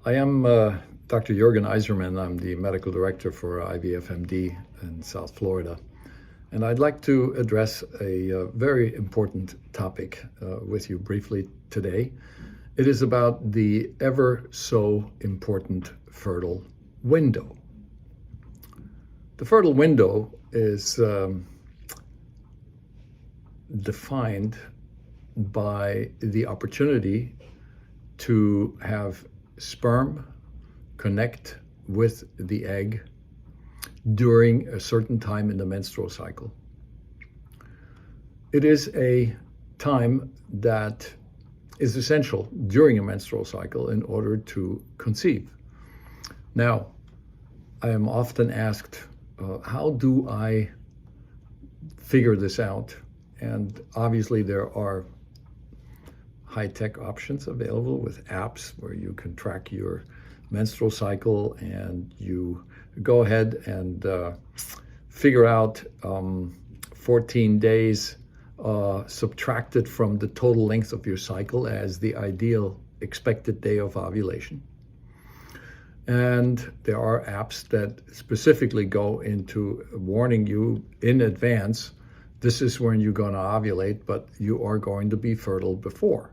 I am Dr. Jürgen Eisermann. I'm the medical director for IVFMD in South Florida. And I'd like to address a very important topic with you briefly today. It is about the ever so important fertile window. The fertile window is defined by the opportunity to have sperm connect with the egg during a certain time in the menstrual cycle. It is a time that is essential during a menstrual cycle in order to conceive. Now, I am often asked, how do I figure this out? And obviously there are high-tech options available with apps where you can track your menstrual cycle and you go ahead and figure out 14 days subtracted from the total length of your cycle as the ideal expected day of ovulation. And there are apps that specifically go into warning you in advance, this is when you're going to ovulate, but you are going to be fertile before.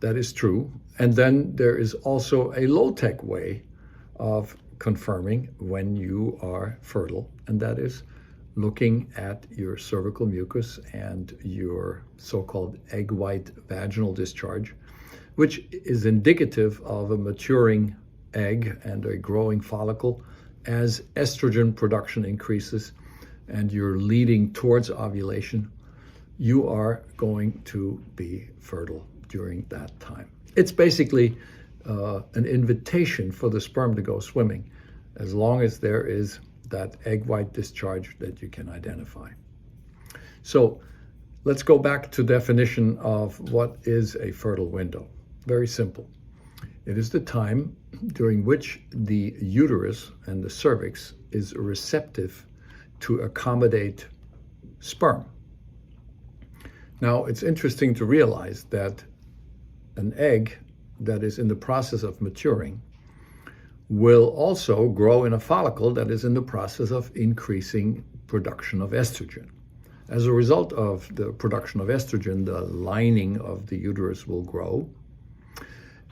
That is true. And then there is also a low-tech way of confirming when you are fertile, and that is looking at your cervical mucus and your so-called egg white vaginal discharge, which is indicative of a maturing egg and a growing follicle. As estrogen production increases and you're leading towards ovulation, you are going to be fertile during that time. It's basically an invitation for the sperm to go swimming, as long as there is that egg white discharge that you can identify. So let's go back to definition of what is a fertile window. Very simple. It is the time during which the uterus and the cervix is receptive to accommodate sperm. Now, it's interesting to realize that an egg that is in the process of maturing will also grow in a follicle that is in the process of increasing production of estrogen. As a result of the production of estrogen, the lining of the uterus will grow,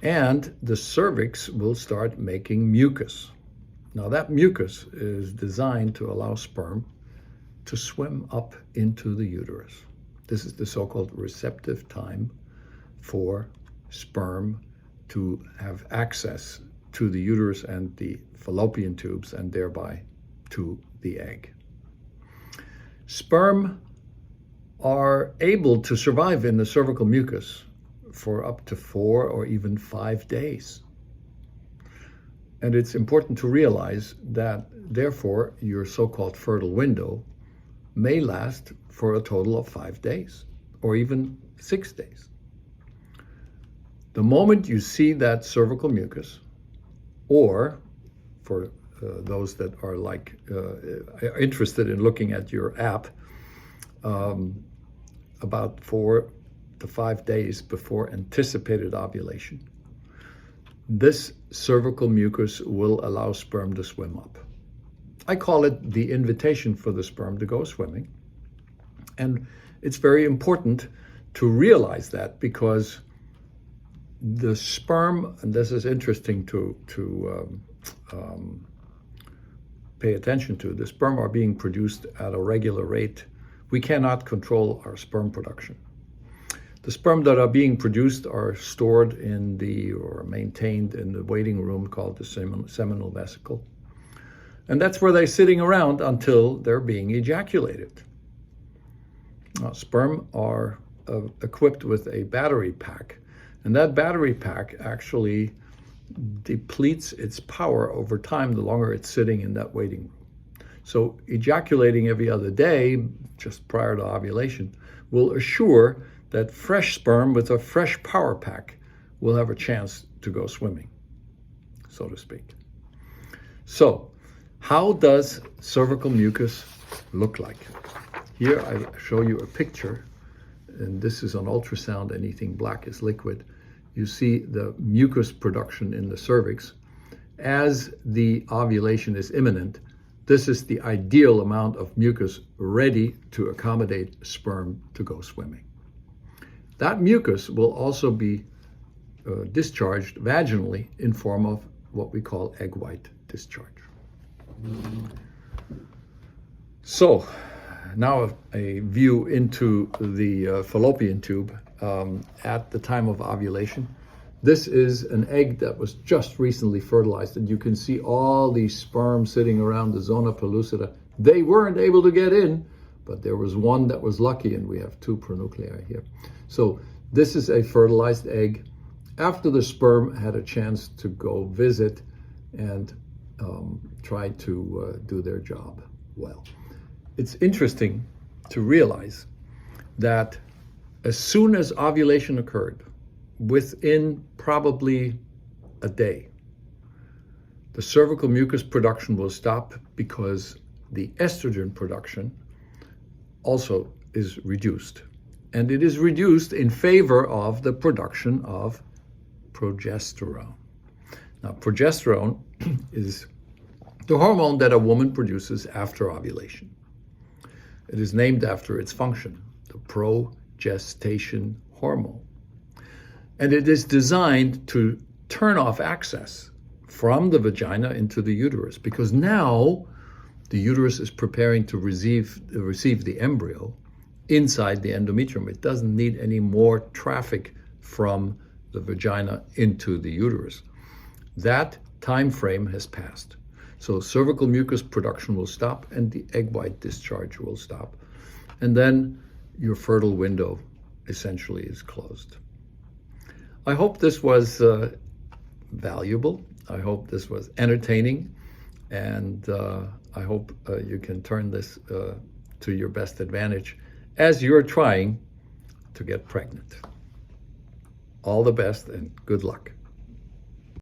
and the cervix will start making mucus. Now, that mucus is designed to allow sperm to swim up into the uterus. This is the so-called receptive time for sperm to have access to the uterus and the fallopian tubes and thereby to the egg. Sperm are able to survive in the cervical mucus for up to 4 or even 5 days. And it's important to realize that, therefore, your so-called fertile window may last for a total of 5 days or even 6 days. The moment you see that cervical mucus, or for those that are interested in looking at your app, about 4 to 5 days before anticipated ovulation, this cervical mucus will allow sperm to swim up. I call it the invitation for the sperm to go swimming. And it's very important to realize that, because the sperm, and this is interesting to pay attention to, the sperm are being produced at a regular rate. We cannot control our sperm production. The sperm that are being produced are stored or maintained in the waiting room called the seminal vesicle. And that's where they're sitting around until they're being ejaculated. Now, sperm are equipped with a battery pack, and that battery pack actually depletes its power over time the longer it's sitting in that waiting room. So ejaculating every other day, just prior to ovulation, will assure that fresh sperm with a fresh power pack will have a chance to go swimming, so to speak. So, how does cervical mucus look like? Here I show you a picture, and this is on ultrasound. Anything black is liquid. you see the mucus production in the cervix. As the ovulation is imminent, this is the ideal amount of mucus ready to accommodate sperm to go swimming. That mucus will also be discharged vaginally in form of what we call egg white discharge. So now a view into the fallopian tube at the time of ovulation. This is an egg that was just recently fertilized, and you can see all these sperm sitting around the zona pellucida. They weren't able to get in, but there was one that was lucky, and we have 2 pronuclei here. So this is a fertilized egg after the sperm had a chance to go visit and try to do their job well. It's interesting to realize that as soon as ovulation occurred, within probably a day, the cervical mucus production will stop because the estrogen production also is reduced. And it is reduced in favor of the production of progesterone. Now, progesterone is the hormone that a woman produces after ovulation. It is named after its function, the progestation hormone. And it is designed to turn off access from the vagina into the uterus, because now the uterus is preparing to receive the embryo inside the endometrium. It doesn't need any more traffic from the vagina into the uterus. That time frame has passed. So cervical mucus production will stop and the egg white discharge will stop. And then your fertile window essentially is closed. I hope this was valuable. I hope this was entertaining. And I hope you can turn this to your best advantage as you're trying to get pregnant. All the best and good luck.